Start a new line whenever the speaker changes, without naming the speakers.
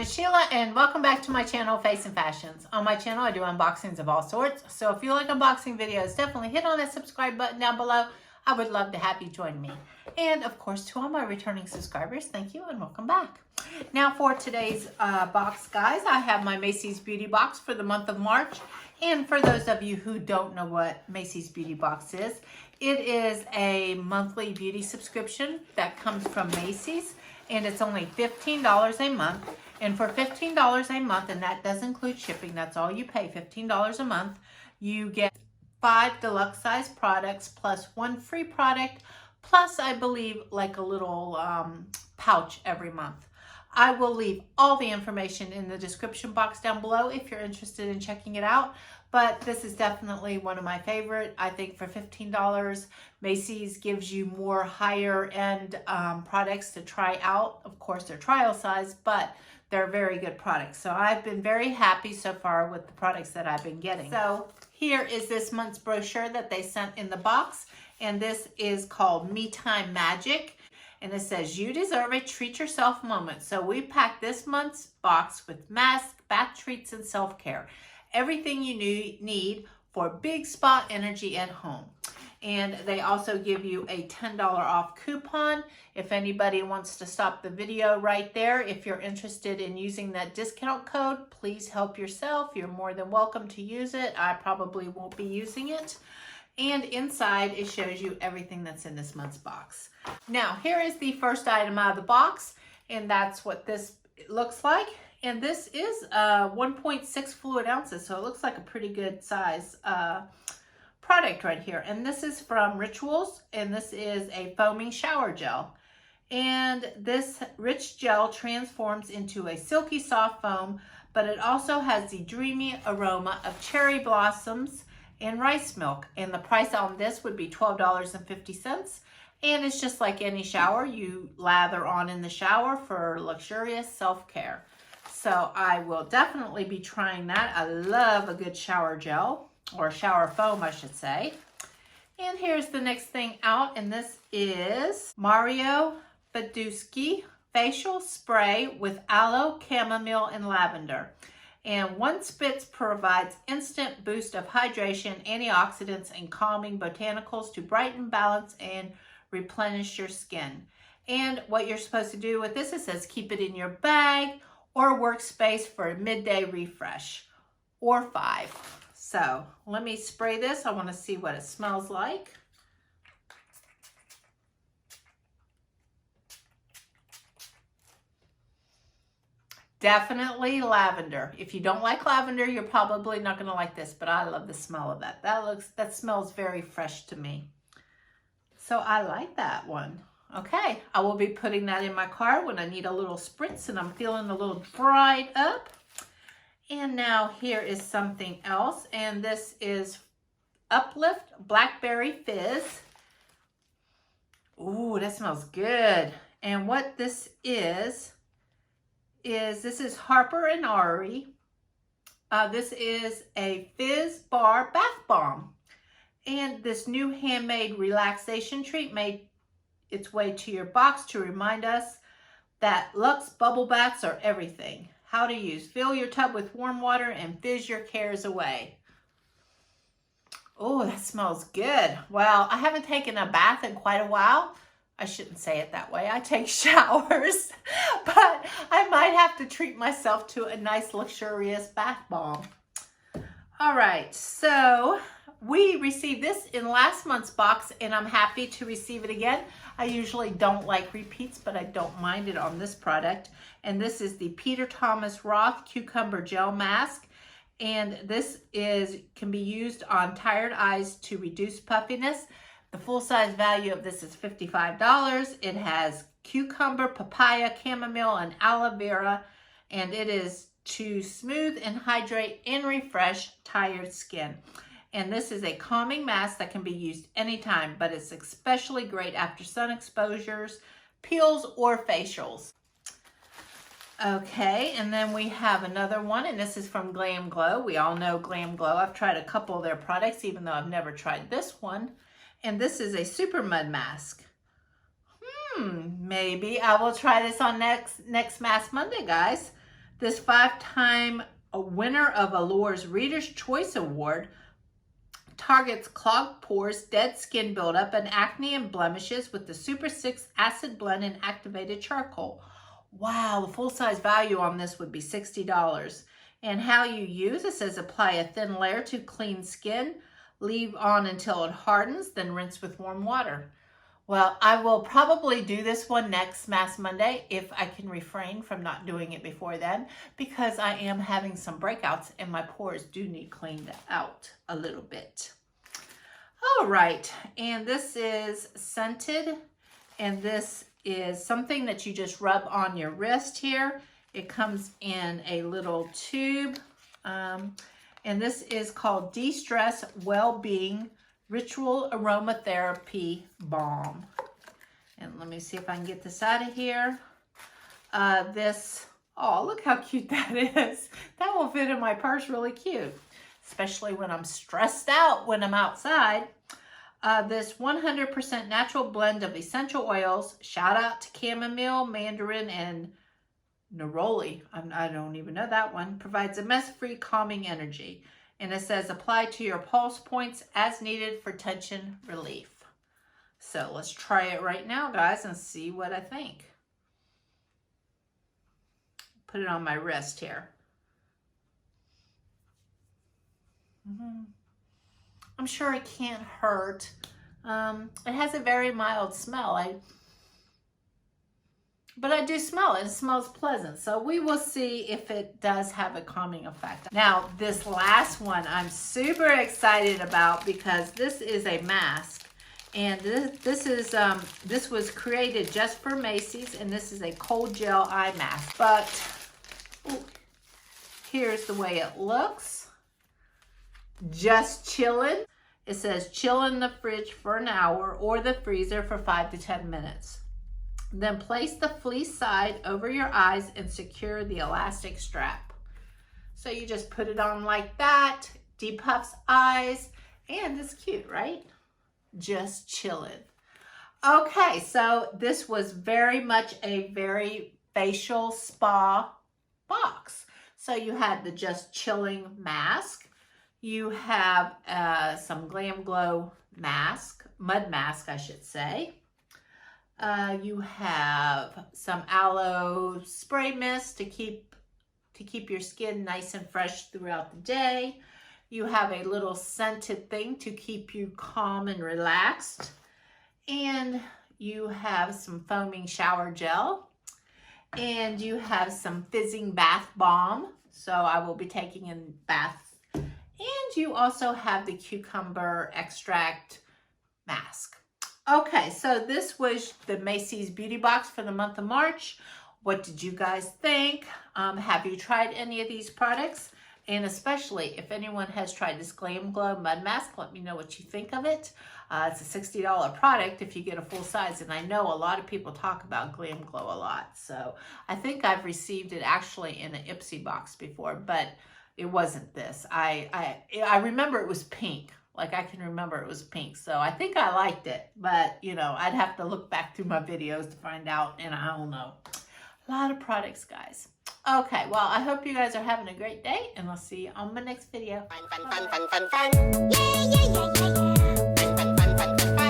it's Sheila and welcome back to my channel, Face and Fashions. On my channel, I do unboxings of all sorts. So if you like unboxing videos, definitely hit on that subscribe button down below. I would love to have you join me. And of course, to all my returning subscribers, thank you and welcome back. Now for today's box, guys, I have my Macys Beauty Box for the month of March. And for those of you who don't know what Macys Beauty Box is, it is a monthly beauty subscription that comes from Macy's. And it's only $15 a month. And for $15 a month, and that does include shipping, that's all you pay, $15 a month, you get 5 deluxe size products plus 1 free product, plus I believe like a little pouch every month. I will leave all the information in the description box down below if you're interested in checking it out. But this is definitely one of my favorite. I think for $15, Macy's gives you more higher end products to try out. Of course, they're trial size, but they're very good products. So I've been very happy so far with the products that I've been getting. So here is this month's brochure that they sent in the box. And this is called Me Time Magic. And it says, you deserve a treat yourself moment. So we packed this month's box with masks, bath treats, and self-care. Everything you need for big spa energy at home. And they also give you a $10 off coupon. If anybody wants to stop the video right there, if you're interested in using that discount code, please help yourself. You're more than welcome to use it. I probably won't be using it. And inside, it shows you everything that's in this month's box. Now, here is the first item out of the box, and that's what this looks like. And this is 1.6 fluid ounces, so it looks like a pretty good size product right here. And this is from Rituals, and this is a foaming shower gel. And this rich gel transforms into a silky soft foam, but it also has the dreamy aroma of cherry blossoms and rice milk. And the price on this would be $12.50. And it's just like any shower you lather on in the shower for luxurious self-care. So I will definitely be trying that. I love a good shower gel, or shower foam, I should say. And here's the next thing out, and this is Mario Badescu Facial Spray with Aloe, Chamomile, and Lavender. And one spritz provides instant boost of hydration, antioxidants, and calming botanicals to brighten, balance, and replenish your skin. And what you're supposed to do with this, it says keep it in your bag or workspace for a midday refresh, or 5. So let me spray this. I want to see what it smells like. Definitely lavender. If you don't like lavender, you're probably not going to like this, but I love the smell of that. That smells very fresh to me. So I like that one. Okay, I will be putting that in my car when I need a little spritz and I'm feeling a little dried up. And now here is something else, and this is Uplift Blackberry Fizz. Ooh, that smells good. And what this is this is Harper and Ari. This is a fizz bar bath bomb. And this new handmade relaxation treat made its way to your box to remind us that Luxe bubble baths are everything. How to use. Fill your tub with warm water and fizz your cares away. Oh, that smells good. Well, I haven't taken a bath in quite a while. I shouldn't say it that way. I take showers, but I might have to treat myself to a nice luxurious bath bomb. All right, so we received this in last month's box, and I'm happy to receive it again. I usually don't like repeats, but I don't mind it on this product. And this is the Peter Thomas Roth Cucumber Gel Mask. And this can be used on tired eyes to reduce puffiness. The full-size value of this is $55. It has cucumber, papaya, chamomile, and aloe vera. And it is to smooth and hydrate and refresh tired skin. And this is a calming mask that can be used anytime, but it's especially great after sun exposures, peels, or facials. Okay, and then we have another one, and this is from Glam Glow. We all know Glam Glow. I've tried a couple of their products, even though I've never tried this one. And this is a super mud mask. Maybe I will try this on next Mask Monday, guys. This 5-time winner of Allure's Reader's Choice Award targets clogged pores, dead skin buildup, and acne and blemishes with the Super 6 acid blend and activated charcoal. Wow, the full-size value on this would be $60. And how you use it says apply a thin layer to clean skin, leave on until it hardens, then rinse with warm water. Well, I will probably do this one next Mass Monday if I can refrain from not doing it before then, because I am having some breakouts and my pores do need cleaned out a little bit. All right, and this is scented, and this is something that you just rub on your wrist here. It comes in a little tube, and this is called DeStress Well-Being Ritual Aromatherapy Balm. And let me see if I can get this out of here. Oh, look how cute that is. That will fit in my purse really cute, especially when I'm stressed out when I'm outside. This 100% natural blend of essential oils, shout out to chamomile, mandarin, and neroli, I don't even know that one, provides a mess-free calming energy. And it says apply to your pulse points as needed for tension relief. So let's try it right now, guys, and see what I think. Put it on my wrist here. I'm sure it can't hurt. It has a very mild smell. But I do smell it. It smells pleasant. So we will see if it does have a calming effect. Now, this last one I'm super excited about because this is a mask. And this was created just for Macy's, and this is a cold gel eye mask. But here's the way it looks. Just chilling. It says chill in the fridge for an hour or the freezer for 5 to 10 minutes. Then place the fleece side over your eyes and secure the elastic strap. So you just put it on like that, depuffs eyes, and it's cute, right? Just chilling. Okay, so this was very much a very facial spa box. So you had the Just Chilling mask. You have some Glam Glow mask, mud mask, I should say. You have some aloe spray mist to keep your skin nice and fresh throughout the day. You have a little scented thing to keep you calm and relaxed. And you have some foaming shower gel. And you have some fizzing bath bomb. So I will be taking in baths. And you also have the cucumber extract mask. Okay, so this was the Macys Beauty Box for the month of March. What did you guys think? Have you tried any of these products? And especially if anyone has tried this Glam Glow Mud Mask, let me know what you think of it. It's a $60 product if you get a full size, and I know a lot of people talk about Glam Glow a lot. So I think I've received it actually in an Ipsy box before, but it wasn't this. I remember it was pink. Like I can remember it was pink. So I think I liked it, but you know, I'd have to look back through my videos to find out, and I don't know. A lot of products, guys. Okay, well, I hope you guys are having a great day, and I'll see you on my next video. Fun, fun, fun, fun, fun, fun. Yeah, yeah, yeah, yeah, yeah. Fun, fun, fun, fun, fun, fun.